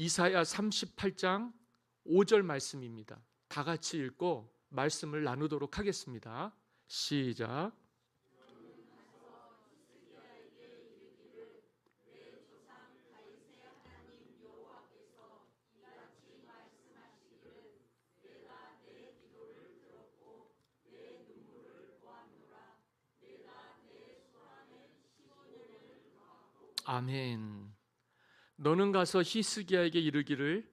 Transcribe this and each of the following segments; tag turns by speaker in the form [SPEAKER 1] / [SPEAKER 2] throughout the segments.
[SPEAKER 1] 이사야 38장 5절 말씀입니다. 다 같이 읽고 말씀을 나누도록 하겠습니다. 시작. 아멘. 너는 가서 히스기야에게 이르기를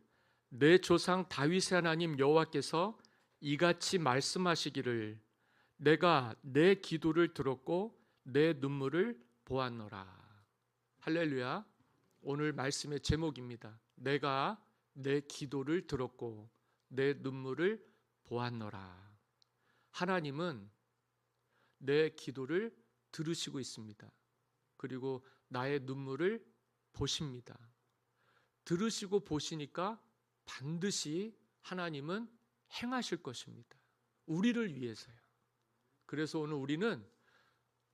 [SPEAKER 1] 내 조상 다윗의 하나님 여호와께서 이같이 말씀하시기를 내가 내 기도를 들었고 내 눈물을 보았노라. 할렐루야. 오늘 말씀의 제목입니다. 내가 내 기도를 들었고 내 눈물을 보았노라. 하나님은 내 기도를 들으시고 있습니다. 그리고 나의 눈물을 보십니다. 들으시고 보시니까 반드시 하나님은 행하실 것입니다. 우리를 위해서요. 그래서 오늘 우리는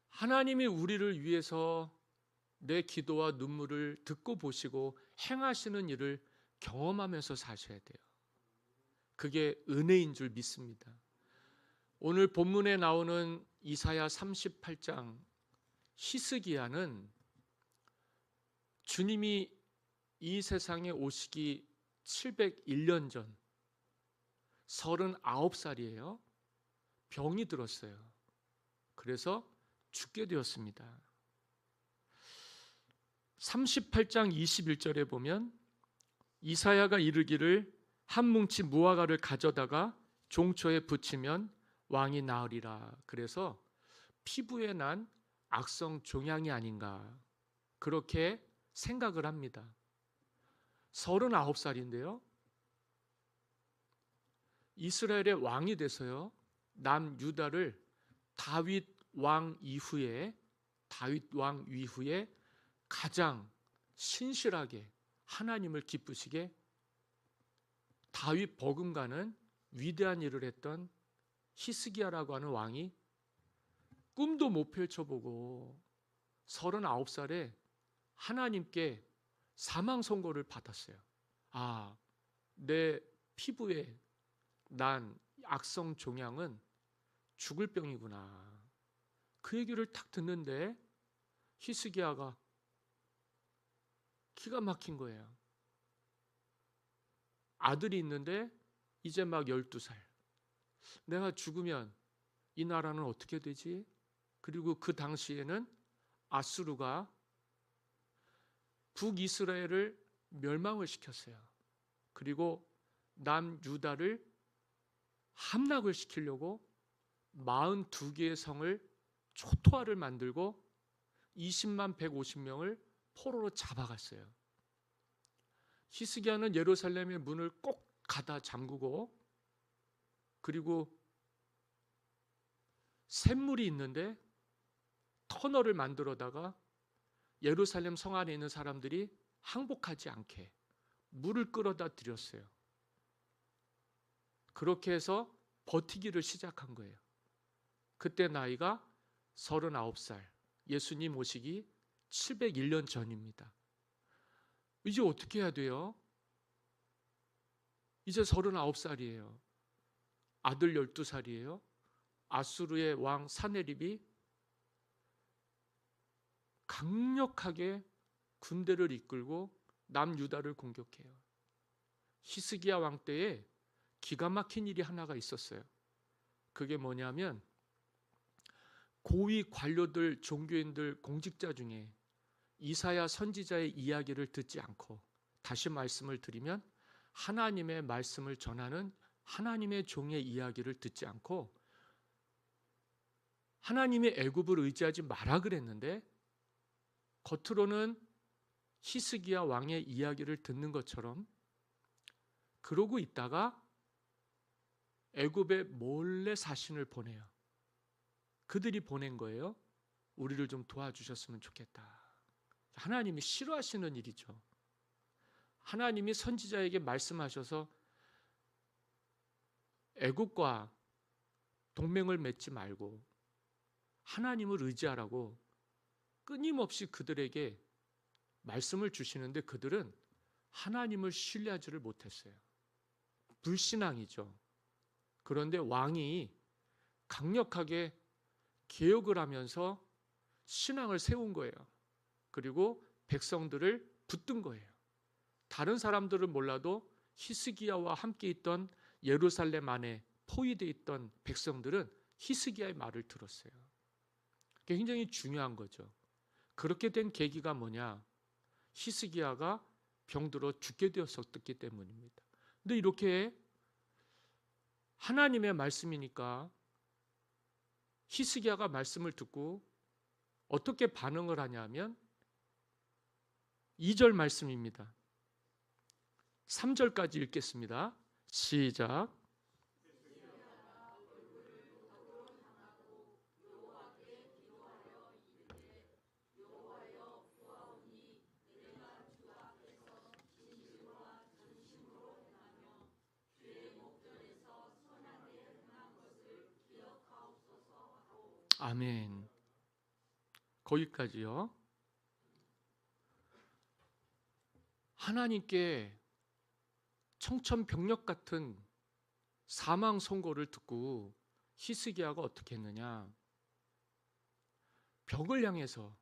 [SPEAKER 1] 하나님이 우리를 위해서 내 기도와 눈물을 듣고 보시고 행하시는 일을 경험하면서 사셔야 돼요. 그게 은혜인 줄 믿습니다. 오늘 본문에 나오는 이사야 38장 히스기야는 주님이 이 세상에 오시기 701년 전 39살이에요. 병이 들었어요. 그래서 죽게 되었습니다. 38장 21절에 보면 이사야가 이르기를 한 뭉치 무화과를 가져다가 종초에 붙이면 왕이 나으리라. 그래서 피부에 난 악성 종양이 아닌가 그렇게 생각을 합니다. 39살인데요. 이스라엘의 왕이 돼서요. 남유다를 다윗 왕 이후에 가장 신실하게 하나님을 기쁘시게 다윗 버금가는 위대한 일을 했던 히스기야라고 하는 왕이 꿈도 못 펼쳐보고 39살에 하나님께 사망 선고를 받았어요. 아, 내 피부에 난 악성 종양은 죽을 병이구나. 그 얘기를 딱 듣는데 히스기야가 기가 막힌 거예요. 아들이 있는데 이제 막 12살. 내가 죽으면 이 나라는 어떻게 되지? 그리고 그 당시에는 아수르가 북이스라엘을 멸망을 시켰어요. 그리고 남유다를 함락을 시키려고 42개의 성을 초토화를 만들고 20만 150명을 포로로 잡아갔어요. 히스기야는 예루살렘의 문을 꼭 닫아 잠그고 그리고 샘물이 있는데 터널을 만들어다가 예루살렘 성 안에 있는 사람들이 항복하지 않게 물을 끌어다 드렸어요. 그렇게 해서 버티기를 시작한 거예요. 그때 나이가 39살, 예수님 오시기 701년 전입니다. 이제 어떻게 해야 돼요? 이제 39살이에요. 아들 12살이에요. 아수르의 왕 사네립이 강력하게 군대를 이끌고 남유다를 공격해요. 히스기야 왕 때에 기가 막힌 일이 하나가 있었어요. 그게 뭐냐면 고위 관료들, 종교인들, 공직자 중에 이사야 선지자의 이야기를 듣지 않고, 다시 말씀을 드리면 하나님의 말씀을 전하는 하나님의 종의 이야기를 듣지 않고 하나님의 애굽을 의지하지 마라 그랬는데 겉으로는 히스기야 왕의 이야기를 듣는 것처럼 그러고 있다가 애굽에 몰래 사신을 보내요. 그들이 보낸 거예요. 우리를 좀 도와주셨으면 좋겠다. 하나님이 싫어하시는 일이죠. 하나님이 선지자에게 말씀하셔서 애굽과 동맹을 맺지 말고 하나님을 의지하라고 끊임없이 그들에게 말씀을 주시는데 그들은 하나님을 신뢰하지를 못했어요. 불신앙이죠. 그런데 왕이 강력하게 개혁을 하면서 신앙을 세운 거예요. 그리고 백성들을 붙든 거예요. 다른 사람들은 몰라도 히스기야와 함께 있던 예루살렘 안에 포위되어 있던 백성들은 히스기야의 말을 들었어요. 그게 굉장히 중요한 거죠. 그렇게 된 계기가 뭐냐? 히스기야가 병들어 죽게 되었었기 때문입니다. 근데 이렇게 하나님의 말씀이니까 히스기야가 말씀을 듣고 어떻게 반응을 하냐면 2절 말씀입니다. 3절까지 읽겠습니다. 시작. 아멘. 거기까지요. 하나님께 청천벽력 같은 사망 선고를 듣고 히스기야가 어떻게 했느냐? 벽을 향해서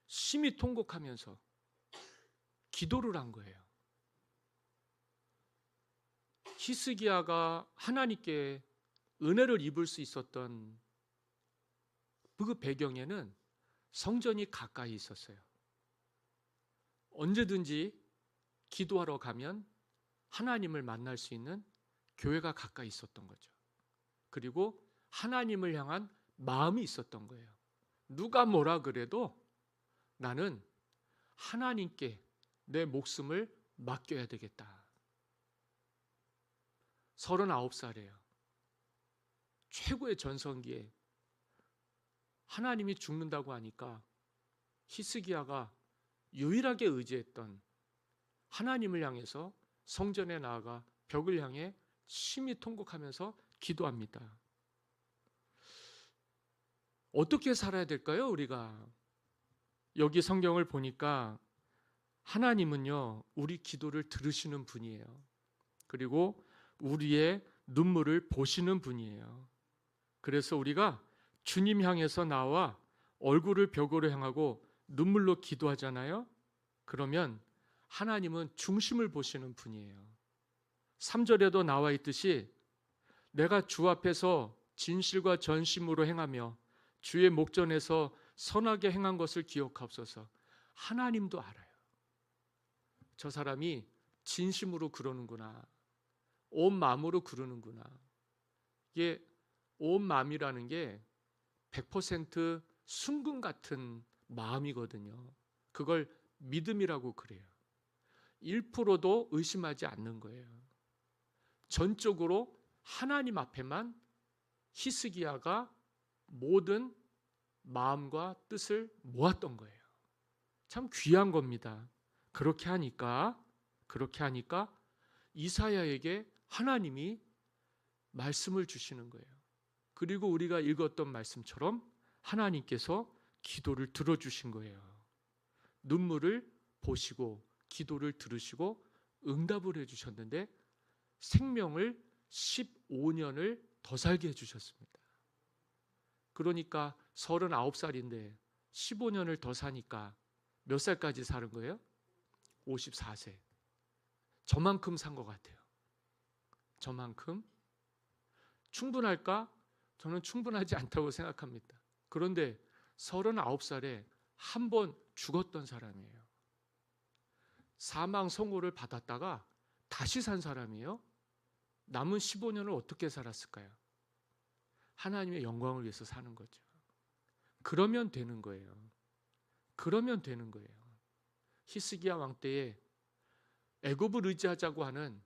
[SPEAKER 1] 심히 통곡하면서 기도를 한 거예요. 히스기야가 하나님께 은혜를 입을 수 있었던 그 배경에는 성전이 가까이 있었어요. 언제든지 기도하러 가면 하나님을 만날 수 있는 교회가 가까이 있었던 거죠. 그리고 하나님을 향한 마음이 있었던 거예요. 누가 뭐라 그래도 나는 하나님께 내 목숨을 맡겨야 되겠다. 39살이에요. 최고의 전성기에 하나님이 죽는다고 하니까 히스기야가 유일하게 의지했던 하나님을 향해서 성전에 나아가 벽을 향해 심히 통곡하면서 기도합니다. 어떻게 살아야 될까요, 우리가? 여기 성경을 보니까 하나님은요, 우리 기도를 들으시는 분이에요. 그리고 우리의 눈물을 보시는 분이에요. 그래서 우리가 주님 향해서 나와 얼굴을 벽으로 향하고 눈물로 기도하잖아요. 그러면 하나님은 중심을 보시는 분이에요. 3절에도 나와 있듯이 내가 주 앞에서 진실과 전심으로 행하며 주의 목전에서 선하게 행한 것을 기억하옵소서. 하나님도 알아요. 저 사람이 진심으로 그러는구나. 온 마음으로 그러는구나. 이게 온 마음이라는 게 100% 순금 같은 마음이거든요. 그걸 믿음이라고 그래요. 1%도 의심하지 않는 거예요. 전적으로 하나님 앞에만 히스기야가 모든 마음과 뜻을 모았던 거예요. 참 귀한 겁니다. 그렇게 하니까 이사야에게 하나님이 말씀을 주시는 거예요. 그리고 우리가 읽었던 말씀처럼 하나님께서 기도를 들어주신 거예요. 눈물을 보시고 기도를 들으시고 응답을 해주셨는데 생명을 15년을 더 살게 해주셨습니다. 그러니까 39살인데 15년을 더 사니까 몇 살까지 사는 거예요? 54세. 저만큼 산 것 같아요. 저만큼. 충분할까? 저는 충분하지 않다고 생각합니다. 그런데 39살에 한 번 죽었던 사람이에요. 사망 선고를 받았다가 다시 산 사람이에요. 남은 15년을 어떻게 살았을까요? 하나님의 영광을 위해서 사는 거죠. 그러면 되는 거예요. 그러면 되는 거예요. 히스기야 왕 때에 애굽을 의지하자고 하는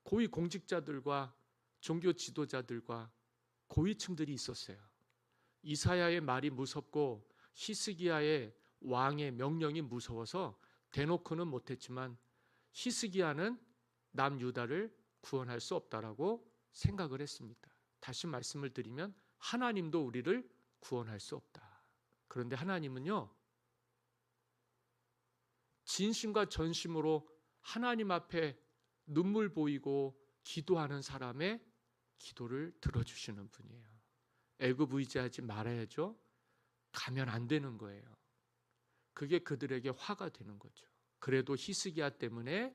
[SPEAKER 1] 고위 공직자들과 종교 지도자들과 고위층들이 있었어요. 이사야의 말이 무섭고 히스기야의 왕의 명령이 무서워서 대놓고는 못했지만 히스기야는 남유다를 구원할 수 없다라고 생각을 했습니다. 다시 말씀을 드리면 하나님도 우리를 구원할 수 없다. 그런데 하나님은요, 진심과 전심으로 하나님 앞에 눈물 보이고 기도하는 사람의 기도를 들어주시는 분이에요. 애굽 의지하지 말아야죠. 가면 안 되는 거예요. 그게 그들에게 화가 되는 거죠. 그래도 히스기야 때문에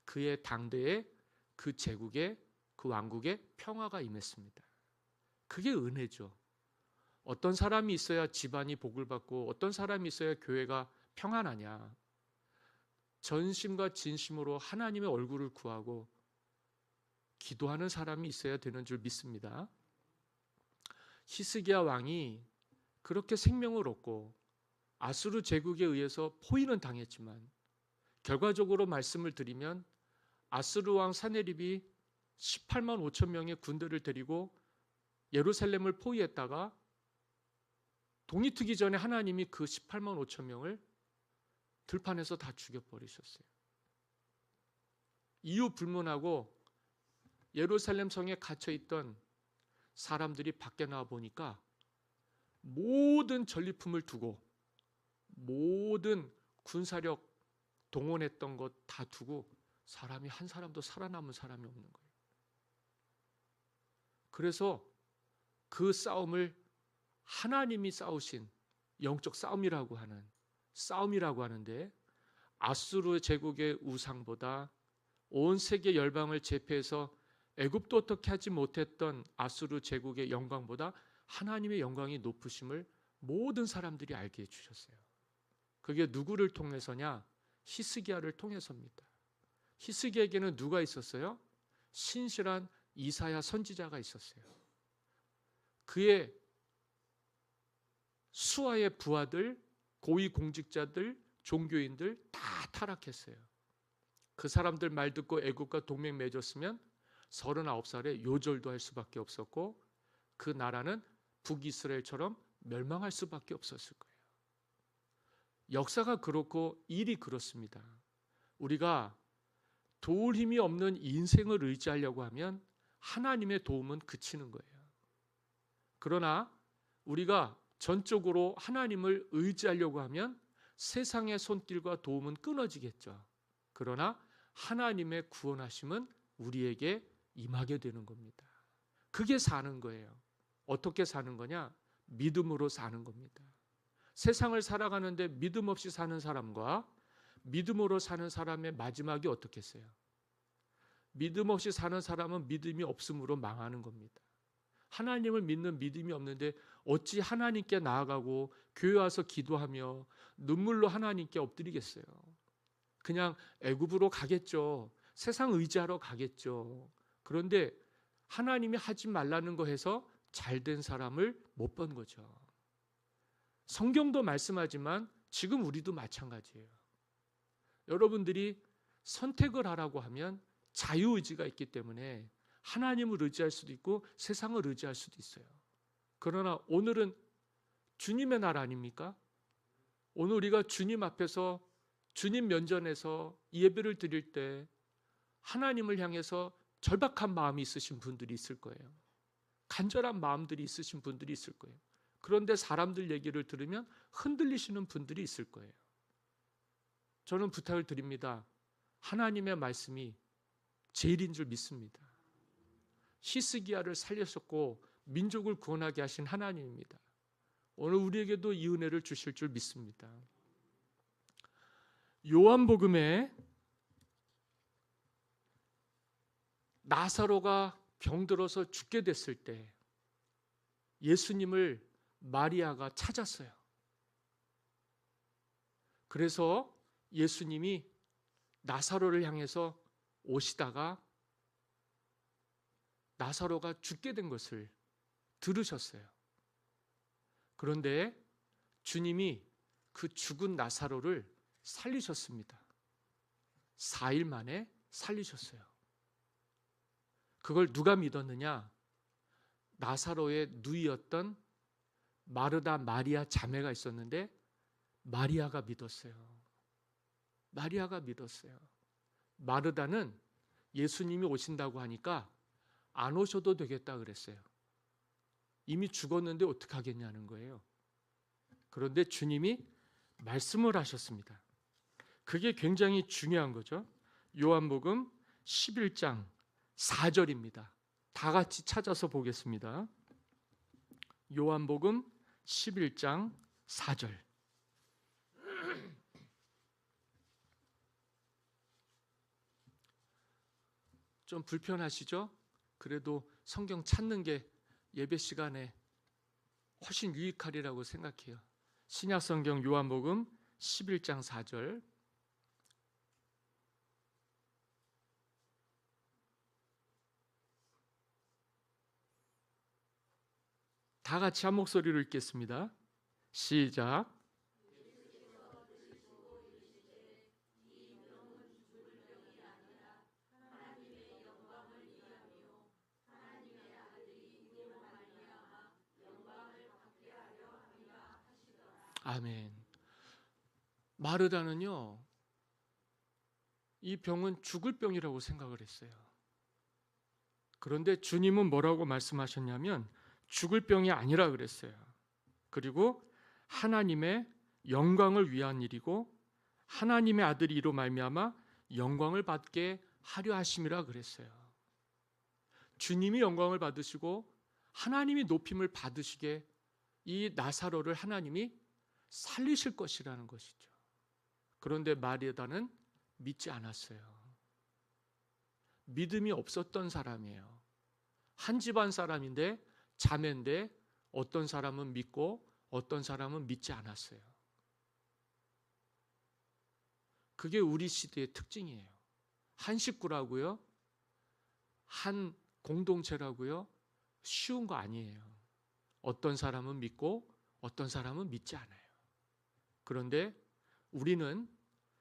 [SPEAKER 1] 그의 당대에 그 제국에 그 왕국에 평화가 임했습니다. 그게 은혜죠. 어떤 사람이 있어야 집안이 복을 받고 어떤 사람이 있어야 교회가 평안하냐. 전심과 진심으로 하나님의 얼굴을 구하고 기도하는 사람이 있어야 되는 줄 믿습니다. 히스기야 왕이 그렇게 생명을 얻고 아수르 제국에 의해서 포위는 당했지만 결과적으로 말씀을 드리면 아수르 왕 사네립이 18만 5천 명의 군대를 데리고 예루살렘을 포위했다가 동이 트기 전에 하나님이 그 18만 5천 명을 들판에서 다 죽여버리셨어요. 이유 불문하고 예루살렘 성에 갇혀있던 사람들이 밖에 나와 보니까 모든 전리품을 두고 모든 군사력 동원했던 것 다 두고 사람이 한 사람도 살아남은 사람이 없는 거예요. 그래서 그 싸움을 하나님이 싸우신 영적 싸움이라고 하는데 아수르 제국의 우상보다 온 세계 열방을 제패해서 애굽도 어떻게 하지 못했던 아수르 제국의 영광보다 하나님의 영광이 높으심을 모든 사람들이 알게 해주셨어요. 그게 누구를 통해서냐? 히스기야를 통해서입니다. 히스기야에게는 누가 있었어요? 신실한 이사야 선지자가 있었어요. 그의 수하의 부하들, 고위 공직자들, 종교인들 다 타락했어요. 그 사람들 말 듣고 애국과 동맹 맺었으면 39살에 요절도 할 수밖에 없었고 그 나라는 북이스라엘처럼 멸망할 수밖에 없었을 거예요. 역사가 그렇고 일이 그렇습니다. 우리가 도울 힘이 없는 인생을 의지하려고 하면 하나님의 도움은 그치는 거예요. 그러나 우리가 전적으로 하나님을 의지하려고 하면 세상의 손길과 도움은 끊어지겠죠. 그러나 하나님의 구원하심은 우리에게 임하게 되는 겁니다. 그게 사는 거예요. 어떻게 사는 거냐? 믿음으로 사는 겁니다. 세상을 살아가는데 믿음 없이 사는 사람과 믿음으로 사는 사람의 마지막이 어떻겠어요? 믿음 없이 사는 사람은 믿음이 없음으로 망하는 겁니다. 하나님을 믿는 믿음이 없는데 어찌 하나님께 나아가고 교회 와서 기도하며 눈물로 하나님께 엎드리겠어요? 그냥 애굽으로 가겠죠. 세상 의지하러 가겠죠. 그런데 하나님이 하지 말라는 거 해서 잘된 사람을 못 본 거죠. 성경도 말씀하지만 지금 우리도 마찬가지예요. 여러분들이 선택을 하라고 하면 자유의지가 있기 때문에 하나님을 의지할 수도 있고 세상을 의지할 수도 있어요. 그러나 오늘은 주님의 날 아닙니까? 오늘 우리가 주님 앞에서 주님 면전에서 예배를 드릴 때 하나님을 향해서 절박한 마음이 있으신 분들이 있을 거예요. 간절한 마음들이 있으신 분들이 있을 거예요. 그런데 사람들 얘기를 들으면 흔들리시는 분들이 있을 거예요. 저는 부탁을 드립니다. 하나님의 말씀이 제일인 줄 믿습니다. 히스기야를 살리셨고 민족을 구원하게 하신 하나님입니다. 오늘 우리에게도 이 은혜를 주실 줄 믿습니다. 요한복음에 나사로가 병들어서 죽게 됐을 때 예수님을 마리아가 찾았어요. 그래서 예수님이 나사로를 향해서 오시다가 나사로가 죽게 된 것을 들으셨어요. 그런데 주님이 그 죽은 나사로를 살리셨습니다. 4일 만에 살리셨어요. 그걸 누가 믿었느냐? 나사로의 누이였던 마르다 마리아 자매가 있었는데 마리아가 믿었어요. 마리아가 믿었어요. 마르다는 예수님이 오신다고 하니까 안 오셔도 되겠다 그랬어요. 이미 죽었는데 어떻게 하겠냐는 거예요. 그런데 주님이 말씀을 하셨습니다. 그게 굉장히 중요한 거죠. 요한복음 11장 4절입니다. 다 같이 찾아서 보겠습니다. 요한복음 11장 4절. 좀 불편하시죠? 그래도 성경 찾는 게 예배 시간에 훨씬 유익하리라고 생각해요. 신약성경 요한복음 11장 4절. 다 같이 한 목소리로 읽겠습니다. 시작. 아멘. 마르다는요, 이 병은 죽을 병이라고 생각을 했어요. 그런데 주님은 뭐라고 말씀하셨냐면 죽을 병이 아니라 그랬어요. 그리고 하나님의 영광을 위한 일이고 하나님의 아들이 이로 말미암아 영광을 받게 하려 하심이라 그랬어요. 주님이 영광을 받으시고 하나님이 높임을 받으시게 이 나사로를 하나님이 살리실 것이라는 것이죠. 그런데 마르다는 믿지 않았어요. 믿음이 없었던 사람이에요. 한 집안 사람인데 자매인데 어떤 사람은 믿고 어떤 사람은 믿지 않았어요. 그게 우리 시대의 특징이에요. 한 식구라고요? 한 공동체라고요? 쉬운 거 아니에요. 어떤 사람은 믿고 어떤 사람은 믿지 않아요. 그런데 우리는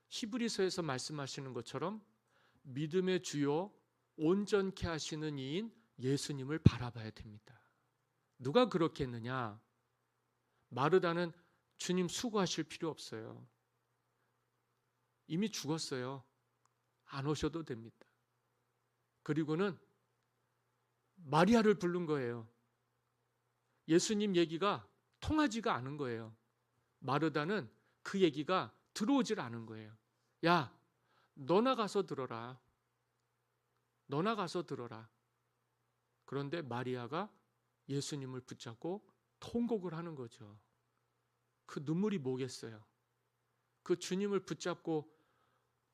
[SPEAKER 1] 히브리서에서 말씀하시는 것처럼 믿음의 주요 온전케 하시는 이인 예수님을 바라봐야 됩니다. 누가 그렇게 했느냐? 마르다는 주님 수고하실 필요 없어요. 이미 죽었어요. 안 오셔도 됩니다. 그리고는 마리아를 부른 거예요. 예수님 얘기가 통하지가 않은 거예요. 마르다는 그 얘기가 들어오질 않은 거예요. 야, 너나 가서 들어라. 너나 가서 들어라. 그런데 마리아가 예수님을 붙잡고 통곡을 하는 거죠. 그 눈물이 뭐겠어요? 그 주님을 붙잡고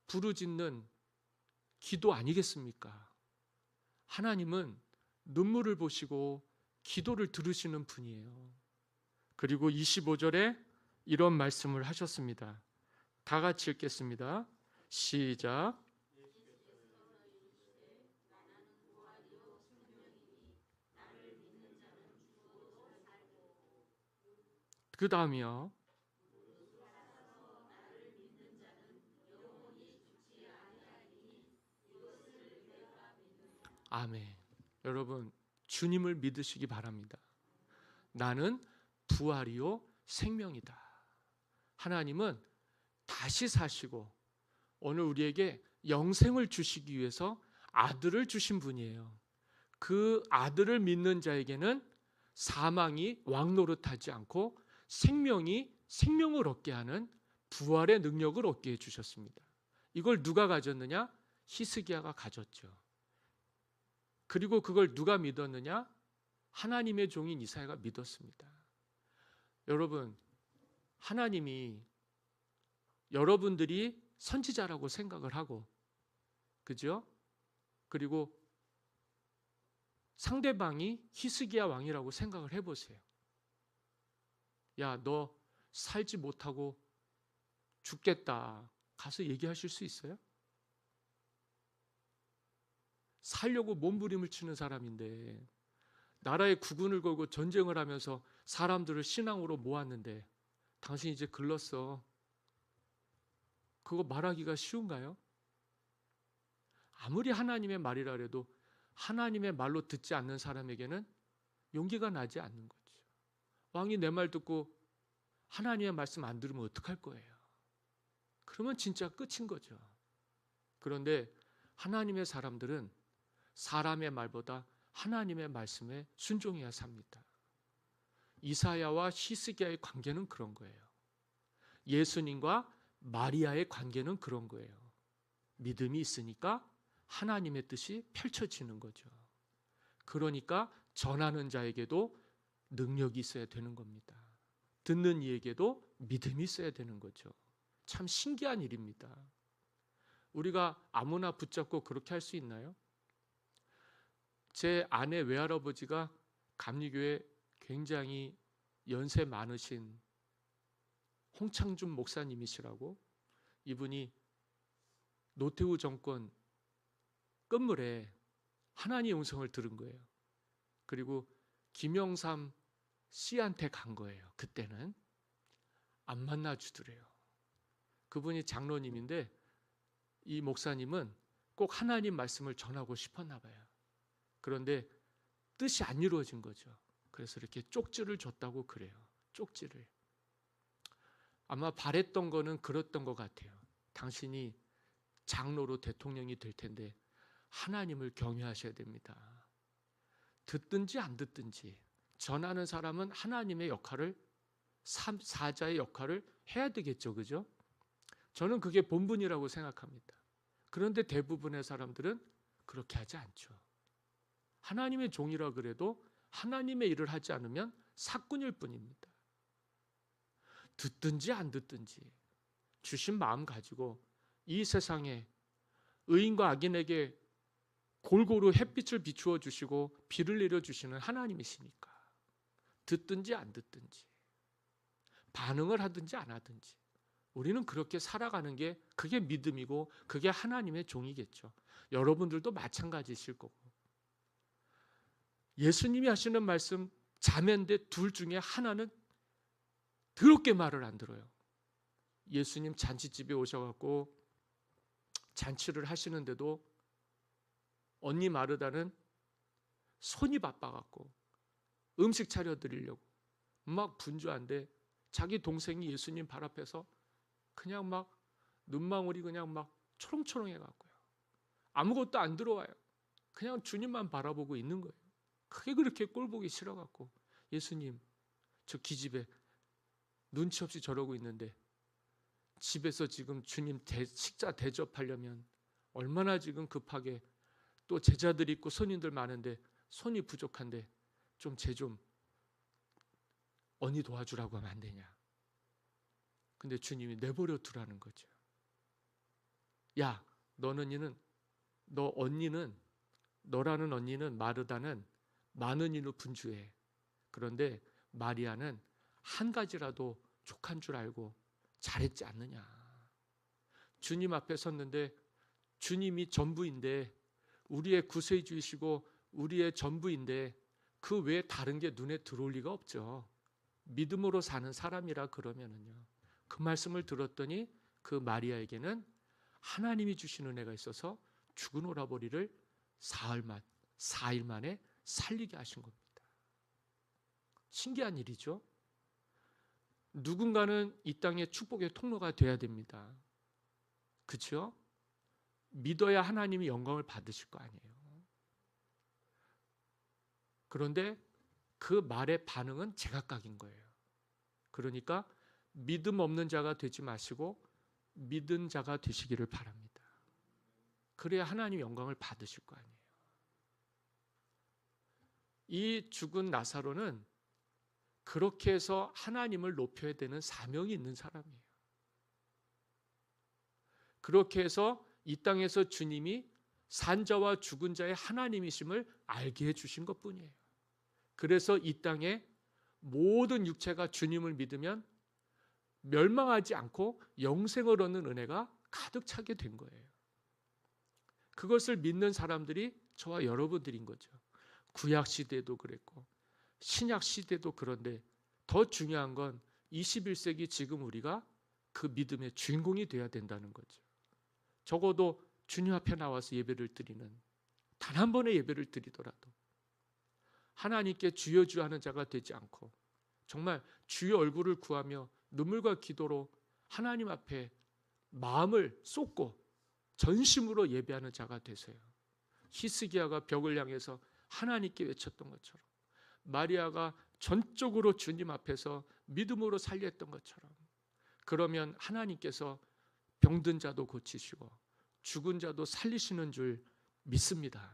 [SPEAKER 1] 부르짖는 기도 아니겠습니까? 하나님은 눈물을 보시고 기도를 들으시는 분이에요. 그리고 25절에 이런 말씀을 하셨습니다. 다 같이 읽겠습니다. 시작. 그 다음이요. 아멘. 여러분, 주님을 믿으시기 바랍니다. 나는 부활이요 생명이다. 하나님은 다시 사시고 오늘 우리에게 영생을 주시기 위해서 아들을 주신 분이에요. 그 아들을 믿는 자에게는 사망이 왕노릇하지 않고 생명이 생명을 얻게 하는 부활의 능력을 얻게 해주셨습니다. 이걸 누가 가졌느냐? 히스기야가 가졌죠. 그리고 그걸 누가 믿었느냐? 하나님의 종인 이사야가 믿었습니다. 여러분, 하나님이 여러분들이 선지자라고 생각을 하고, 그죠? 그리고 상대방이 히스기야 왕이라고 생각을 해보세요. 야, 너 살지 못하고 죽겠다. 가서 얘기하실 수 있어요? 살려고 몸부림을 치는 사람인데, 나라에 국군을 걸고 전쟁을 하면서 사람들을 신앙으로 모았는데 당신 이제 글렀어. 그거 말하기가 쉬운가요? 아무리 하나님의 말이라 해도 하나님의 말로 듣지 않는 사람에게는 용기가 나지 않는 거죠. 왕이 내 말 듣고 하나님의 말씀 안 들으면 어떡할 거예요? 그러면 진짜 끝인 거죠. 그런데 하나님의 사람들은 사람의 말보다 하나님의 말씀에 순종해야 삽니다. 이사야와 히스기야의 관계는 그런 거예요. 예수님과 마리아의 관계는 그런 거예요. 믿음이 있으니까 하나님의 뜻이 펼쳐지는 거죠. 그러니까 전하는 자에게도 능력이 있어야 되는 겁니다. 듣는 이에게도 믿음이 있어야 되는 거죠. 참 신기한 일입니다. 우리가 아무나 붙잡고 그렇게 할 수 있나요? 제 아내 외할아버지가 감리교회 굉장히 연세 많으신 홍창준 목사님이시라고, 이분이 노태우 정권 끝물에 하나님의 음성을 들은 거예요. 그리고 김영삼 씨한테 간 거예요. 그때는 안 만나주더래요. 그분이 장로님인데 이 목사님은 꼭 하나님 말씀을 전하고 싶었나 봐요. 그런데 뜻이 안 이루어진 거죠. 그래서 이렇게 쪽지를 줬다고 그래요. 쪽지를. 아마 바랬던 거는 그랬던 것 같아요. 당신이 장로로 대통령이 될 텐데 하나님을 경외하셔야 됩니다. 듣든지 안 듣든지 전하는 사람은 하나님의 역할을, 사자의 역할을 해야 되겠죠. 그죠? 저는 그게 본분이라고 생각합니다. 그런데 대부분의 사람들은 그렇게 하지 않죠. 하나님의 종이라 그래도 하나님의 일을 하지 않으면 사꾼일 뿐입니다. 듣든지 안 듣든지 주신 마음 가지고 이 세상에 의인과 악인에게 골고루 햇빛을 비추어 주시고 비를 내려 주시는 하나님이시니까 듣든지 안 듣든지 반응을 하든지 안 하든지 우리는 그렇게 살아가는 게 그게 믿음이고 그게 하나님의 종이겠죠. 여러분들도 마찬가지실 거고. 예수님이 하시는 말씀 자매인데 둘 중에 하나는 더럽게 말을 안 들어요. 예수님 잔치집에 오셔갖고 잔치를 하시는데도 언니 마르다는 손이 바빠갖고 음식 차려드리려고 막 분주한데 자기 동생이 예수님 발 앞에서 그냥 막 눈망울이 그냥 막 초롱초롱해갖고요. 아무것도 안 들어와요. 그냥 주님만 바라보고 있는 거예요. 그게 그렇게 꼴보기 싫어갖고 예수님 저 기집애 눈치 없이 저러고 있는데 집에서 지금 주님 식사 대접하려면 얼마나 지금 급하게 또 제자들 있고 손님들 많은데 손이 부족한데 좀 쟤 좀 언니 도와주라고 하면 안 되냐. 근데 주님이 내버려 두라는 거죠. 야, 너라는 언니는 마르다는 많은 일로 분주해. 그런데 마리아는 한 가지라도 족한 줄 알고 잘했지 않느냐. 주님 앞에 섰는데 주님이 전부인데 우리의 구세주이시고 우리의 전부인데 그 외에 다른 게 눈에 들어올 리가 없죠. 믿음으로 사는 사람이라 그러면은요. 그 말씀을 들었더니 그 마리아에게는 하나님이 주신 은혜가 있어서 죽은 오라버니를 4일 만에 살리게 하신 겁니다. 신기한 일이죠. 누군가는 이 땅의 축복의 통로가 돼야 됩니다. 그렇죠? 믿어야 하나님이 영광을 받으실 거 아니에요. 그런데 그 말의 반응은 제각각인 거예요. 그러니까 믿음 없는 자가 되지 마시고 믿은 자가 되시기를 바랍니다. 그래야 하나님 영광을 받으실 거 아니에요. 이 죽은 나사로는 그렇게 해서 하나님을 높여야 되는 사명이 있는 사람이에요. 그렇게 해서 이 땅에서 주님이 산자와 죽은 자의 하나님이심을 알게 해주신 것뿐이에요. 그래서 이 땅에 모든 육체가 주님을 믿으면 멸망하지 않고 영생을 얻는 은혜가 가득 차게 된 거예요. 그것을 믿는 사람들이 저와 여러분들인 거죠. 구약 시대도 그랬고 신약 시대도 그런데 더 중요한 건 21세기 지금 우리가 그 믿음의 주인공이 되어야 된다는 거죠. 적어도 주님 앞에 나와서 예배를 드리는 단 한 번의 예배를 드리더라도 하나님께 주여 주여 하는 자가 되지 않고 정말 주의 얼굴을 구하며 눈물과 기도로 하나님 앞에 마음을 쏟고 전심으로 예배하는 자가 되세요. 히스기야가 벽을 향해서 하나님께 외쳤던 것처럼 마리아가 전적으로 주님 앞에서 믿음으로 살렸던 것처럼 그러면 하나님께서 병든 자도 고치시고 죽은 자도 살리시는 줄 믿습니다.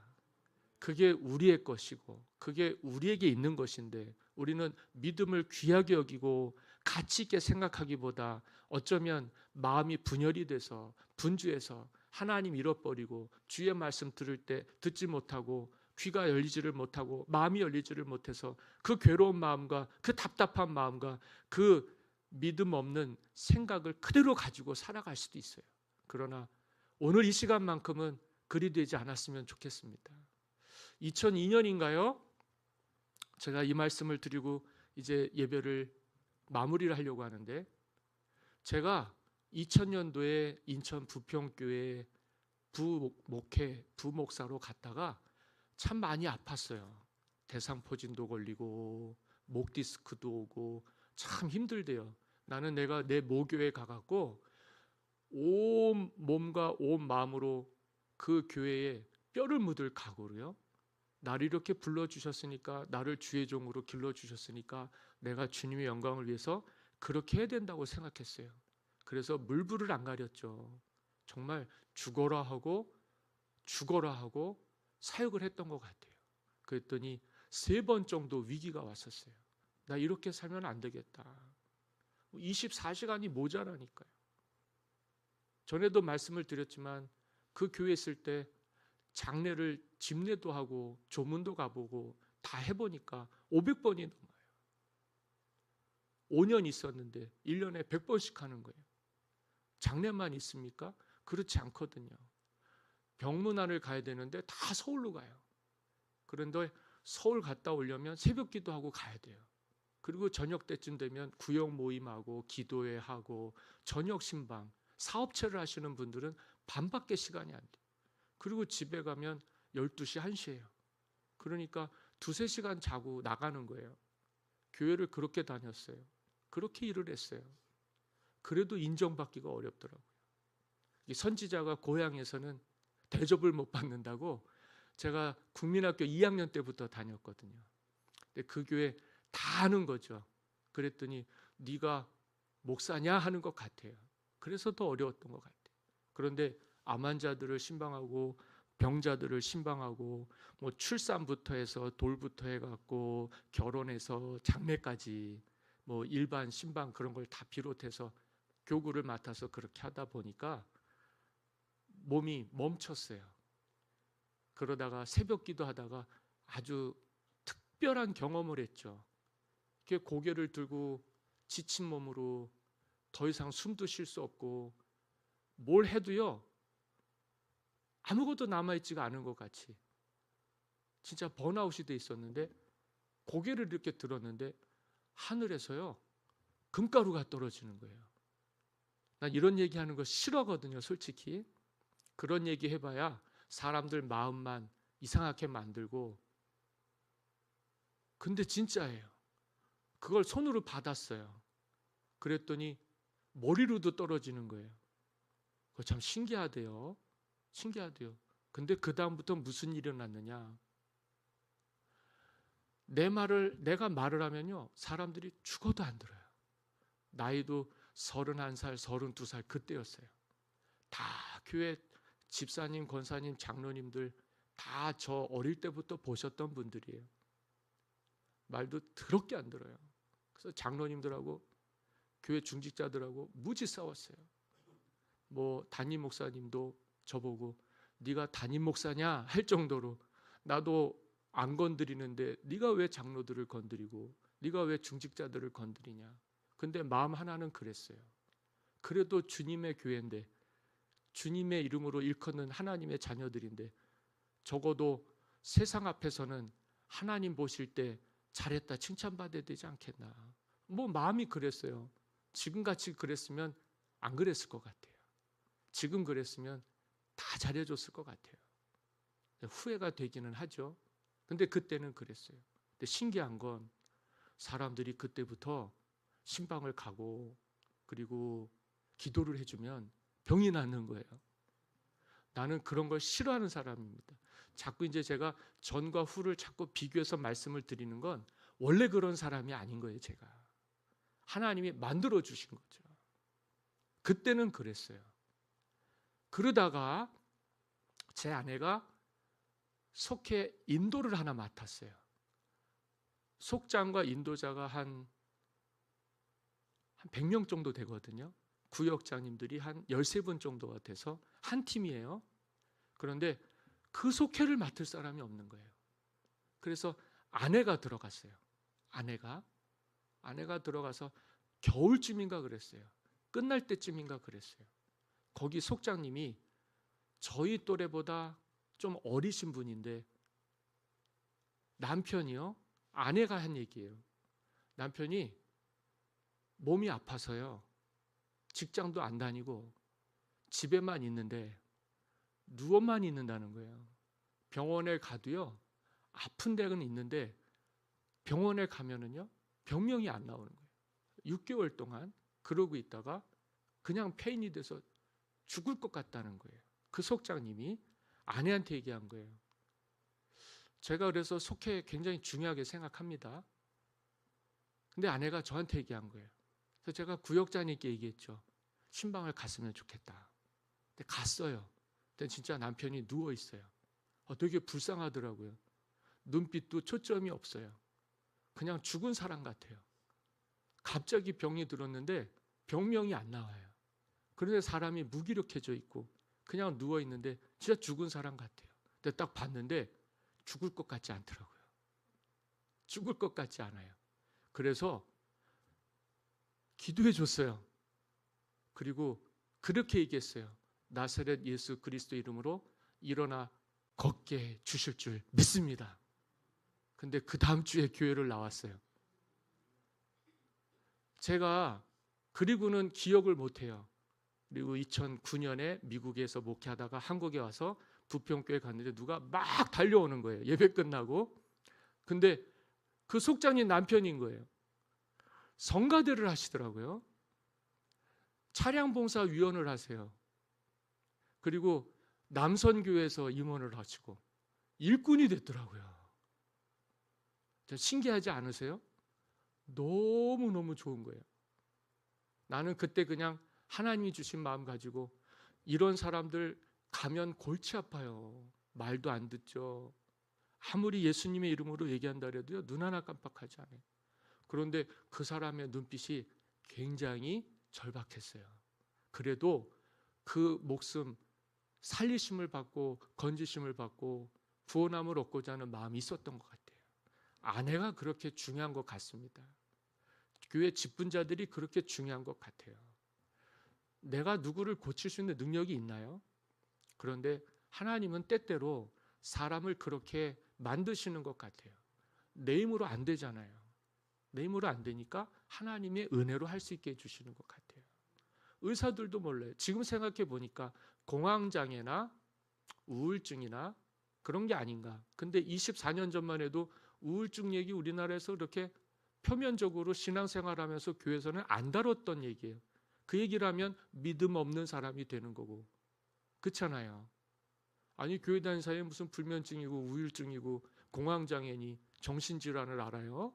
[SPEAKER 1] 그게 우리의 것이고 그게 우리에게 있는 것인데 우리는 믿음을 귀하게 여기고 가치 있게 생각하기보다 어쩌면 마음이 분열이 돼서 분주해서 하나님 잃어버리고 주의 말씀 들을 때 듣지 못하고 귀가 열리지를 못하고 마음이 열리지를 못해서 그 괴로운 마음과 그 답답한 마음과 그 믿음 없는 생각을 그대로 가지고 살아갈 수도 있어요. 그러나 오늘 이 시간만큼은 그리 되지 않았으면 좋겠습니다. 2002년인가요? 제가 이 말씀을 드리고 이제 예배를 마무리를 하려고 하는데 제가 2000년도에 인천 부평교회 부목사로 갔다가 참 많이 아팠어요. 대상포진도 걸리고 목 디스크도 오고 참 힘들대요. 나는 내가 내 모교에 가갖고 온 몸과 온 마음으로 그 교회에 뼈를 묻을 각오로요. 나를 이렇게 불러주셨으니까 나를 주의 종으로 길러주셨으니까 내가 주님의 영광을 위해서 그렇게 해야 된다고 생각했어요. 그래서 물불을 안 가렸죠. 정말 죽어라 하고 사역을 했던 것 같아요. 그랬더니 3번 정도 위기가 왔었어요. 나 이렇게 살면 안 되겠다. 24시간이 모자라니까요. 전에도 말씀을 드렸지만 그 교회에 있을 때 장례를 집례도 하고 조문도 가보고 다 해보니까 500번이 넘어요. 5년 있었는데 1년에 100번씩 하는 거예요. 장례만 있습니까? 그렇지 않거든요. 병문안을 가야 되는데 다 서울로 가요. 그런데 서울 갔다 오려면 새벽 기도하고 가야 돼요. 그리고 저녁 때쯤 되면 구역 모임하고 기도회 하고 저녁 신방, 사업체를 하시는 분들은 반밖에 시간이 안 돼요. 그리고 집에 가면 12시, 1시예요. 그러니까 2-3시간 자고 나가는 거예요. 교회를 그렇게 다녔어요. 그렇게 일을 했어요. 그래도 인정받기가 어렵더라고요. 선지자가 고향에서는 대접을 못 받는다고 제가 국민학교 2학년 때부터 다녔거든요. 근데 그 교회 다 아는 거죠. 그랬더니 네가 목사냐 하는 것 같아요. 그래서 더 어려웠던 것 같아요. 그런데 암 환자들을 신방하고 병자들을 신방하고 뭐 출산부터 해서 돌부터 해갖고 결혼해서 장례까지 뭐 일반 신방 그런 걸 다 비롯해서 교구를 맡아서 그렇게 하다 보니까 몸이 멈췄어요. 그러다가 새벽 기도하다가 아주 특별한 경험을 했죠. 고개를 들고 지친 몸으로 더 이상 숨도 쉴 수 없고 뭘 해도요 아무것도 남아있지가 않은 것 같이 진짜 번아웃이 돼 있었는데 고개를 이렇게 들었는데 하늘에서요 금가루가 떨어지는 거예요. 난 이런 얘기하는 거 싫어하거든요. 솔직히 그런 얘기 해봐야 사람들 마음만 이상하게 만들고, 근데 진짜예요. 그걸 손으로 받았어요. 그랬더니 머리로도 떨어지는 거예요. 그거 참 신기하대요. 신기하대요. 근데 그 다음부터 무슨 일이 일어났느냐? 내가 말을 하면요 사람들이 죽어도 안 들어요. 나이도 31살, 32살 그때였어요. 다 교회 집사님, 권사님, 장로님들 다 저 어릴 때부터 보셨던 분들이에요. 말도 더럽게 안 들어요. 그래서 장로님들하고 교회 중직자들하고 무지 싸웠어요. 뭐 담임 목사님도 저보고 네가 담임 목사냐 할 정도로 나도 안 건드리는데 네가 왜 장로들을 건드리고 네가 왜 중직자들을 건드리냐. 근데 마음 하나는 그랬어요. 그래도 주님의 교회인데 주님의 이름으로 일컫는 하나님의 자녀들인데 적어도 세상 앞에서는 하나님 보실 때 잘했다 칭찬받아야 되지 않겠나. 뭐 마음이 그랬어요. 지금같이 그랬으면 안 그랬을 것 같아요. 지금 그랬으면 다 잘해줬을 것 같아요. 후회가 되기는 하죠. 근데 그때는 그랬어요. 근데 신기한 건 사람들이 그때부터 신방을 가고 그리고 기도를 해주면 병이 낫는 거예요. 나는 그런 걸 싫어하는 사람입니다. 자꾸 이제 제가 전과 후를 자꾸 비교해서 말씀을 드리는 건 원래 그런 사람이 아닌 거예요. 제가 하나님이 만들어 주신 거죠. 그때는 그랬어요. 그러다가 제 아내가 속회 인도를 하나 맡았어요. 속장과 인도자가 한 100명 정도 되거든요. 구역장님들이 한 13분 정도가 돼서 한 팀이에요. 그런데 그 속회를 맡을 사람이 없는 거예요. 그래서 아내가 들어갔어요. 아내가 들어가서 겨울쯤인가 그랬어요. 끝날 때쯤인가 그랬어요. 거기 속장님이 저희 또래보다 좀 어리신 분인데 남편이요. 아내가 한 얘기예요. 남편이 몸이 아파서요. 직장도 안 다니고 집에만 있는데 누워만 있는다는 거예요. 병원에 가도요. 아픈 데는 있는데 병원에 가면은요. 병명이 안 나오는 거예요. 6개월 동안 그러고 있다가 그냥 폐인이 돼서 죽을 것 같다는 거예요. 그 속장님이 아내한테 얘기한 거예요. 제가 그래서 속회 굉장히 중요하게 생각합니다. 근데 아내가 저한테 얘기한 거예요. 그래서 제가 구역장님께 얘기했죠. 신방을 갔으면 좋겠다. 근데 갔어요. 근데 진짜 남편이 누워 있어요. 되게 불쌍하더라고요. 눈빛도 초점이 없어요. 그냥 죽은 사람 같아요. 갑자기 병이 들었는데 병명이 안 나와요. 그런데 사람이 무기력해져 있고 그냥 누워 있는데 진짜 죽은 사람 같아요. 근데 딱 봤는데 죽을 것 같지 않더라고요. 죽을 것 같지 않아요. 그래서 기도해 줬어요. 그리고 그렇게 얘기했어요. 나사렛 예수 그리스도 이름으로 일어나 걷게 해 주실 줄 믿습니다. 근데 그 다음 주에 교회를 나왔어요. 제가 그리고는 기억을 못해요. 그리고 2009년에 미국에서 목회하다가 한국에 와서 부평교회 갔는데 누가 막 달려오는 거예요. 예배 끝나고. 근데 그 속장님 남편인 거예요. 성가대를 하시더라고요. 차량봉사위원을 하세요. 그리고 남선교회에서 임원을 하시고 일꾼이 됐더라고요. 신기하지 않으세요? 너무너무 좋은 거예요. 나는 그때 그냥 하나님이 주신 마음 가지고 이런 사람들 가면 골치 아파요. 말도 안 듣죠. 아무리 예수님의 이름으로 얘기한다 해도요. 눈 하나 깜빡하지 않아요. 그런데 그 사람의 눈빛이 굉장히 절박했어요. 그래도 그 목숨 살리심을 받고 건지심을 받고 구원함을 얻고자 하는 마음이 있었던 것 같아요. 아내가 그렇게 중요한 것 같습니다. 교회 직분자들이 그렇게 중요한 것 같아요. 내가 누구를 고칠 수 있는 능력이 있나요? 그런데 하나님은 때때로 사람을 그렇게 만드시는 것 같아요. 내 힘으로 안 되잖아요. 내 힘으로 안 되니까 하나님의 은혜로 할 수 있게 해주시는 것 같아요. 의사들도 몰라요. 지금 생각해 보니까 공황장애나 우울증이나 그런 게 아닌가. 근데 24년 전만 해도 우울증 얘기 우리나라에서 그렇게 표면적으로 신앙생활하면서 교회에서는 안 다뤘던 얘기예요. 그 얘기를 하면 믿음 없는 사람이 되는 거고. 그렇잖아요. 아니 교회 다니는 사이에 무슨 불면증이고 우울증이고 공황장애니 정신질환을 알아요?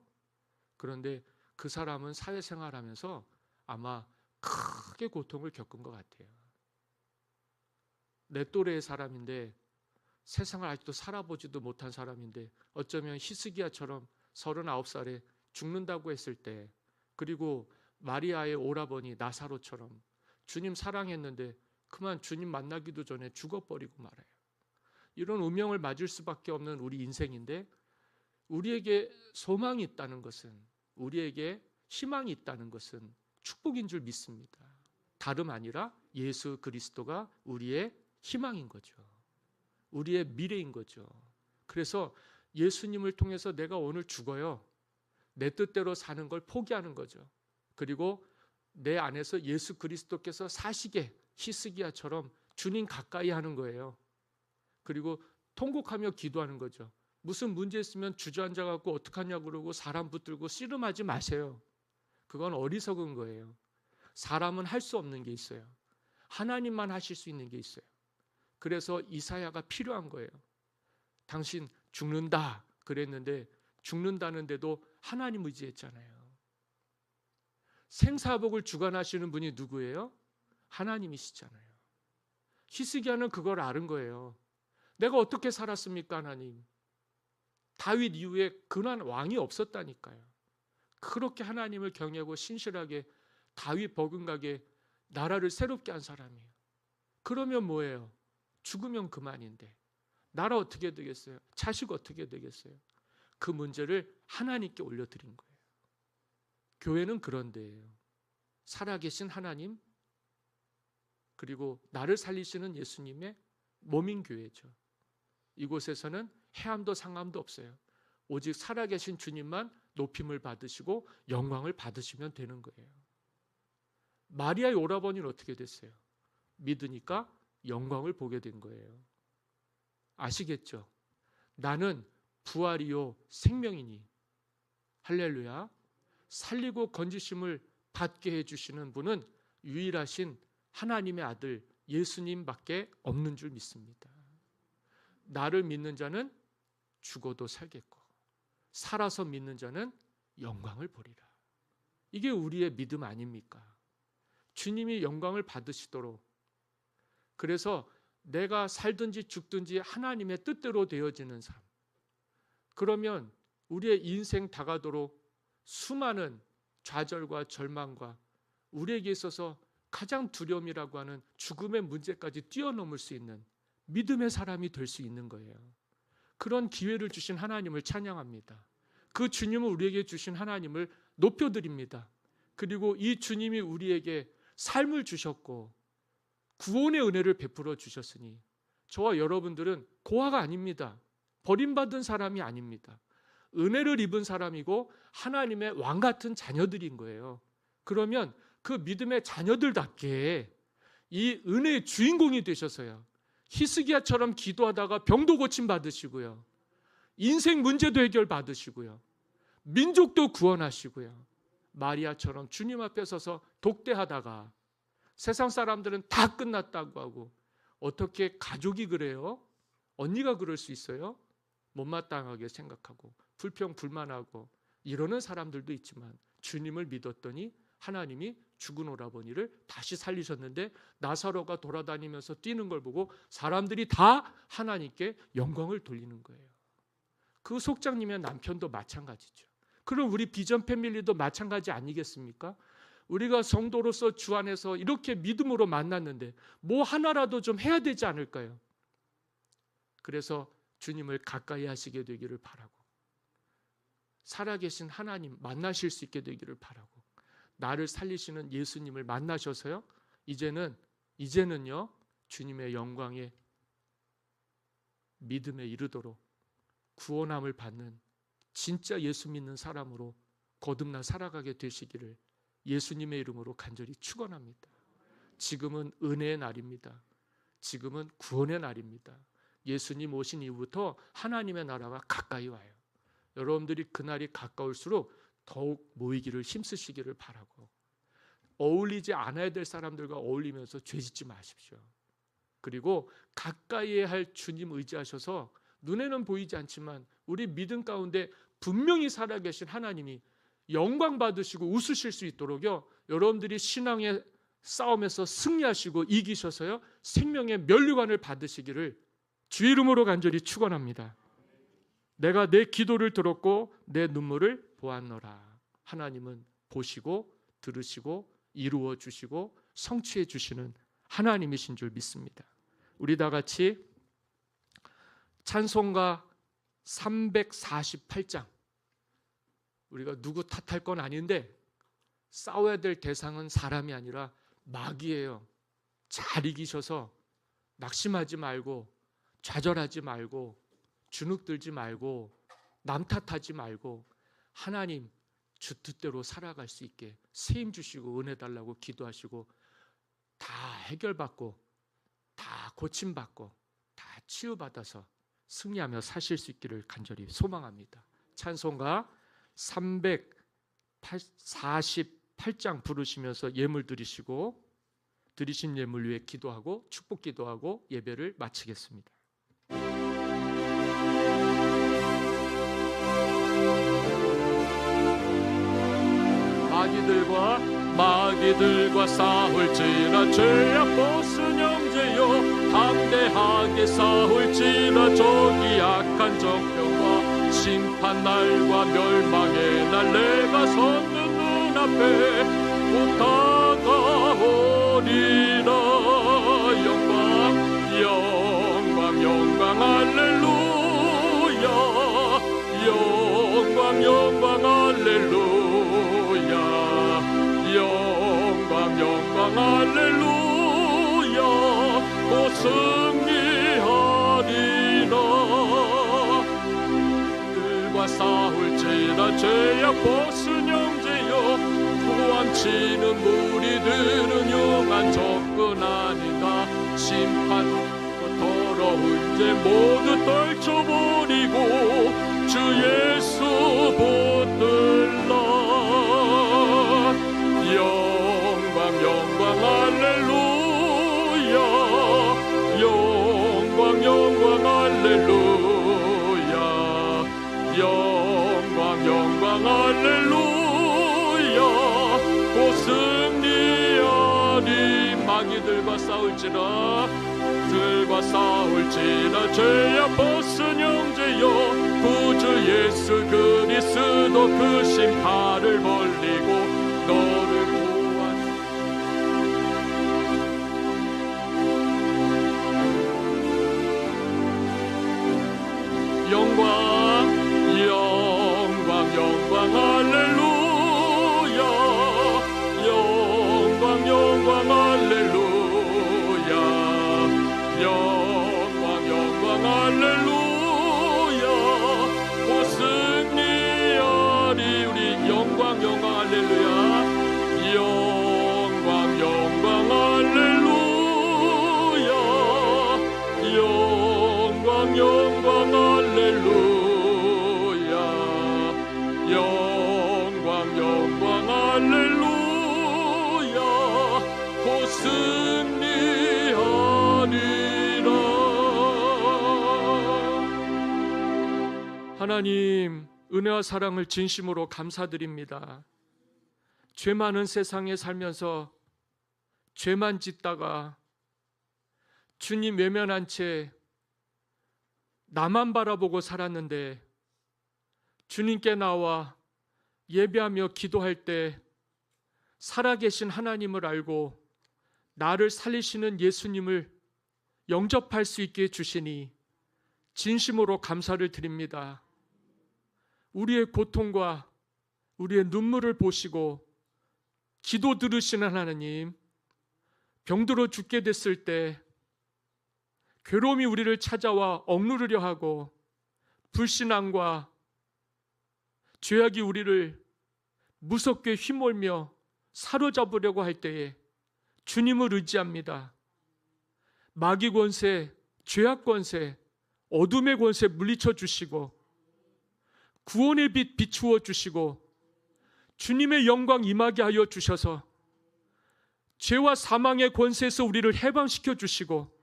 [SPEAKER 1] 그런데 그 사람은 사회생활하면서 아마 크게 고통을 겪은 것 같아요. 내 또래의 사람인데 세상을 아직도 살아보지도 못한 사람인데 어쩌면 히스기야처럼 39살에 죽는다고 했을 때, 그리고 마리아의 오라버니 나사로처럼 주님 사랑했는데 그만 주님 만나기도 전에 죽어버리고 말아요. 이런 운명을 맞을 수밖에 없는 우리 인생인데 우리에게 소망이 있다는 것은, 우리에게 희망이 있다는 것은 축복인 줄 믿습니다. 다름 아니라 예수 그리스도가 우리의 희망인 거죠. 우리의 미래인 거죠. 그래서 예수님을 통해서 내가 오늘 죽어요. 내 뜻대로 사는 걸 포기하는 거죠. 그리고 내 안에서 예수 그리스도께서 사시게 히스기야처럼 주님 가까이 하는 거예요. 그리고 통곡하며 기도하는 거죠. 무슨 문제 있으면 주저앉아 갖고 어떡하냐고 그러고 사람 붙들고 씨름하지 마세요. 그건 어리석은 거예요. 사람은 할 수 없는 게 있어요. 하나님만 하실 수 있는 게 있어요. 그래서 이사야가 필요한 거예요. 당신 죽는다 그랬는데 죽는다는데도 하나님 의지했잖아요. 생사복을 주관하시는 분이 누구예요? 하나님이시잖아요. 히스기야는 그걸 아는 거예요. 내가 어떻게 살았습니까, 하나님? 다윗 이후에 근한 왕이 없었다니까요. 그렇게 하나님을 경외하고 신실하게 다윗 버금가게 나라를 새롭게 한 사람이에요. 그러면 뭐예요? 죽으면 그만인데 나라 어떻게 되겠어요? 자식 어떻게 되겠어요? 그 문제를 하나님께 올려드린 거예요. 교회는 그런 데예요. 살아계신 하나님, 그리고 나를 살리시는 예수님의 몸인 교회죠. 이곳에서는 해함도 상함도 없어요. 오직 살아계신 주님만 높임을 받으시고 영광을 받으시면 되는 거예요. 마리아의 오라버니는 어떻게 됐어요? 믿으니까 영광을 보게 된 거예요. 아시겠죠? 나는 부활이요 생명이니, 할렐루야. 살리고 건지심을 받게 해주시는 분은 유일하신 하나님의 아들 예수님밖에 없는 줄 믿습니다. 나를 믿는 자는 죽어도 살겠고 살아서 믿는 자는 영광을 보리라. 이게 우리의 믿음 아닙니까? 주님이 영광을 받으시도록, 그래서 내가 살든지 죽든지 하나님의 뜻대로 되어지는 삶, 그러면 우리의 인생 다가도록 수많은 좌절과 절망과 우리에게 있어서 가장 두려움이라고 하는 죽음의 문제까지 뛰어넘을 수 있는 믿음의 사람이 될 수 있는 거예요. 그런 기회를 주신 하나님을 찬양합니다. 그 주님을 우리에게 주신 하나님을 높여드립니다. 그리고 이 주님이 우리에게 삶을 주셨고 구원의 은혜를 베풀어 주셨으니 저와 여러분들은 고아가 아닙니다. 버림받은 사람이 아닙니다. 은혜를 입은 사람이고 하나님의 왕 같은 자녀들인 거예요. 그러면 그 믿음의 자녀들답게 이 은혜의 주인공이 되셔서요, 히스기야처럼 기도하다가 병도 고침 받으시고요, 인생 문제도 해결 받으시고요, 민족도 구원하시고요, 마리아처럼 주님 앞에 서서 독대하다가 세상 사람들은 다 끝났다고 하고, 어떻게 가족이 그래요? 언니가 그럴 수 있어요? 못마땅하게 생각하고 불평불만하고 이러는 사람들도 있지만 주님을 믿었더니 하나님이 죽은 오라버니를 다시 살리셨는데 나사로가 돌아다니면서 뛰는 걸 보고 사람들이 다 하나님께 영광을 돌리는 거예요. 그 속장님의 남편도 마찬가지죠. 그럼 우리 비전 패밀리도 마찬가지 아니겠습니까? 우리가 성도로서 주 안에서 이렇게 믿음으로 만났는데 뭐 하나라도 좀 해야 되지 않을까요? 그래서 주님을 가까이 하시게 되기를 바라고, 살아계신 하나님 만나실 수 있게 되기를 바라고, 나를 살리시는 예수님을 만나셔서요, 이제는요 주님의 영광에 믿음에 이르도록 구원함을 받는 진짜 예수 믿는 사람으로 거듭나 살아가게 되시기를 예수님의 이름으로 간절히 축원합니다. 지금은 은혜의 날입니다. 지금은 구원의 날입니다. 예수님 오신 이후부터 하나님의 나라가 가까이 와요. 여러분들이 그날이 가까울수록 더욱 모이기를 힘쓰시기를 바라고, 어울리지 않아야 될 사람들과 어울리면서 죄짓지 마십시오. 그리고 가까이 할 주님 의지하셔서 눈에는 보이지 않지만 우리 믿음 가운데 분명히 살아계신 하나님이 영광 받으시고 웃으실 수 있도록요, 여러분들이 신앙의 싸움에서 승리하시고 이기셔서요 생명의 면류관을 받으시기를 주의 이름으로 간절히 축원합니다. 내가 내 기도를 들었고 내 눈물을 보았노라. 하나님은 보시고 들으시고 이루어 주시고 성취해 주시는 하나님이신 줄 믿습니다. 우리 다 같이 찬송가 348장, 우리가 누구 탓할 건 아닌데 싸워야 될 대상은 사람이 아니라 마귀예요. 잘 이기셔서 낙심하지 말고 좌절하지 말고 주눅들지 말고 남 탓하지 말고 하나님 주 뜻대로 살아갈 수 있게 세임 주시고 은혜 달라고 기도하시고 다 해결받고 다 고침받고 다 치유받아서 승리하며 사실 수 있기를 간절히 소망합니다. 찬송가 348장 부르시면서 예물 드리시고 드리신 예물 위에 기도하고 축복 기도하고 예배를 마치겠습니다. 마귀들과 싸울지라 죄악 벗은 형제여 담대하게 싸울지라. 저기 악한 정병과 심판날과 멸망의 날 내가 섰는 눈앞에 곧 다가오리라. 영광 영광 영광 할렐루야. 영광 영광 할렐루야. 영광 영광 할렐루야. 곧 승리하리라. 들과 싸울지라. 죄악 벗은 형제여 도망치는 무리들은 용한 접근 아니다. 심판 더러운 죄 모두 떨쳐버리고 주 예수 붙들라. 영광 영광 할렐루야. 영광 영광 할렐루야. 영광 영광 할렐루야. 곧 승리하리. 마귀들과 싸울지라. 들과 싸울지라. 죄악 벗은 형제여 구주 예수 그리스도 그 심판을 벌리고 너를 구하시. 영광 영광 영광 할렐루야. 영광 영광 할렐루야. 영광 영광 할렐루야. 곧 승리하리. 우리 영광 영광 할렐루야. 영광 영광 할렐루야. 영광 영광 할렐루야. 영광 영광 할렐루야. 곧 승리하리라. 하나님, 은혜와 사랑을 진심으로 감사드립니다. 죄 많은 세상에 살면서 죄만 짓다가 주님 외면한 채 나만 바라보고 살았는데 주님께 나와 예배하며 기도할 때 살아계신 하나님을 알고 나를 살리시는 예수님을 영접할 수 있게 해주시니 진심으로 감사를 드립니다. 우리의 고통과 우리의 눈물을 보시고 기도 들으시는 하나님, 병들어 죽게 됐을 때 괴로움이 우리를 찾아와 억누르려 하고 불신앙과 죄악이 우리를 무섭게 휘몰며 사로잡으려고 할 때에 주님을 의지합니다. 마귀 권세, 죄악 권세, 어둠의 권세 물리쳐 주시고 구원의 빛 비추어 주시고 주님의 영광 임하게 하여 주셔서 죄와 사망의 권세에서 우리를 해방시켜 주시고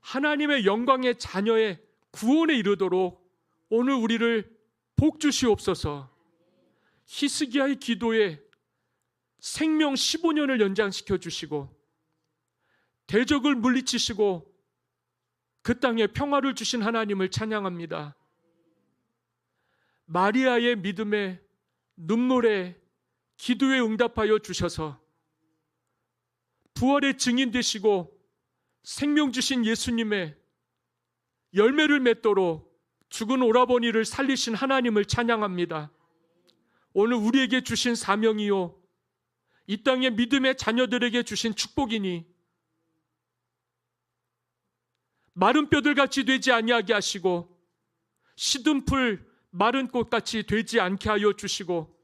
[SPEAKER 1] 하나님의 영광의 자녀의 구원에 이르도록 오늘 우리를 복 주시옵소서. 히스기야의 기도에 생명 15년을 연장시켜 주시고 대적을 물리치시고 그 땅에 평화를 주신 하나님을 찬양합니다. 마리아의 믿음에 눈물에 기도에 응답하여 주셔서 부활의 증인 되시고 생명 주신 예수님의 열매를 맺도록 죽은 오라버니를 살리신 하나님을 찬양합니다. 오늘 우리에게 주신 사명이요 이 땅의 믿음의 자녀들에게 주신 축복이니 마른 뼈들같이 되지 아니하게 하시고 시든 풀 마른 꽃같이 되지 않게 하여 주시고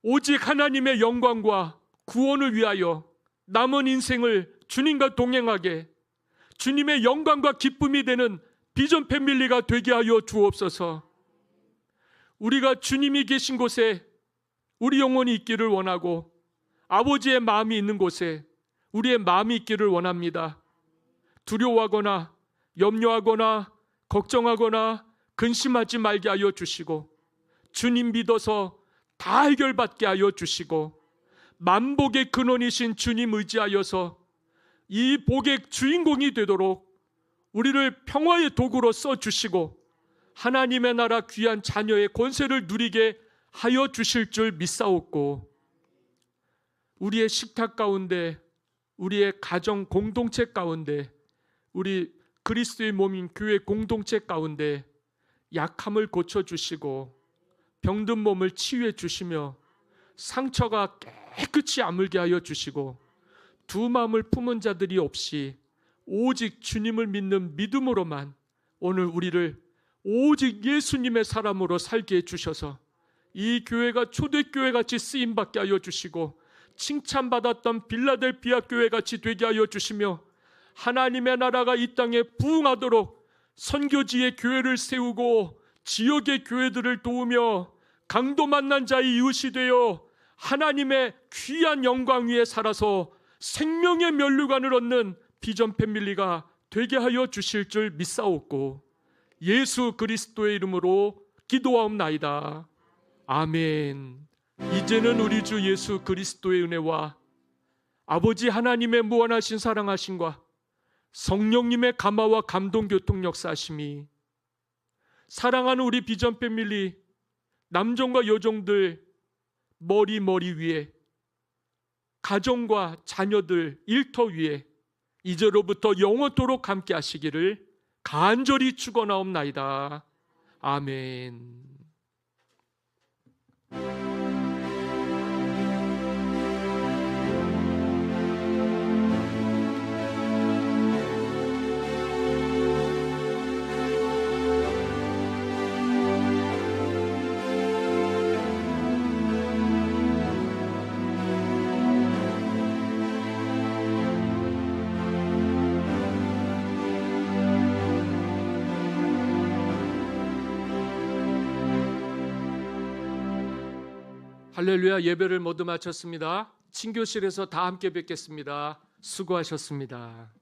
[SPEAKER 1] 오직 하나님의 영광과 구원을 위하여 남은 인생을 주님과 동행하게 주님의 영광과 기쁨이 되는 비전 패밀리가 되게 하여 주옵소서. 우리가 주님이 계신 곳에 우리 영혼이 있기를 원하고 아버지의 마음이 있는 곳에 우리의 마음이 있기를 원합니다. 두려워하거나 염려하거나 걱정하거나 근심하지 말게 하여 주시고 주님 믿어서 다 해결받게 하여 주시고 만복의 근원이신 주님 의지하여서 이 복의 주인공이 되도록 우리를 평화의 도구로 써주시고 하나님의 나라 귀한 자녀의 권세를 누리게 하여 주실 줄 믿사옵고, 우리의 식탁 가운데, 우리의 가정 공동체 가운데, 우리 그리스도의 몸인 교회 공동체 가운데 약함을 고쳐주시고 병든 몸을 치유해 주시며 상처가 깨끗이 아물게 하여 주시고, 두 마음을 품은 자들이 없이 오직 주님을 믿는 믿음으로만 오늘 우리를 오직 예수님의 사람으로 살게 해주셔서 이 교회가 초대교회 같이 쓰임받게 하여 주시고 칭찬받았던 빌라델비아 교회 같이 되게 하여 주시며, 하나님의 나라가 이 땅에 부흥하도록 선교지의 교회를 세우고 지역의 교회들을 도우며 강도 만난 자의 이웃이 되어 하나님의 귀한 영광 위에 살아서 생명의 면류관을 얻는 비전 패밀리가 되게 하여 주실 줄 믿사옵고 예수 그리스도의 이름으로 기도하옵나이다. 아멘. 이제는 우리 주 예수 그리스도의 은혜와 아버지 하나님의 무한하신 사랑하심과 성령님의 감화와 감동 교통 역사하심이 사랑하는 우리 비전 패밀리 남종과 여종들 머리 위에, 가정과 자녀들 일터 위에 이제로부터 영원토록 함께 하시기를 간절히 축원하옵나이다. 아멘. 할렐루야. 예배를 모두 마쳤습니다. 친교실에서 다 함께 뵙겠습니다. 수고하셨습니다.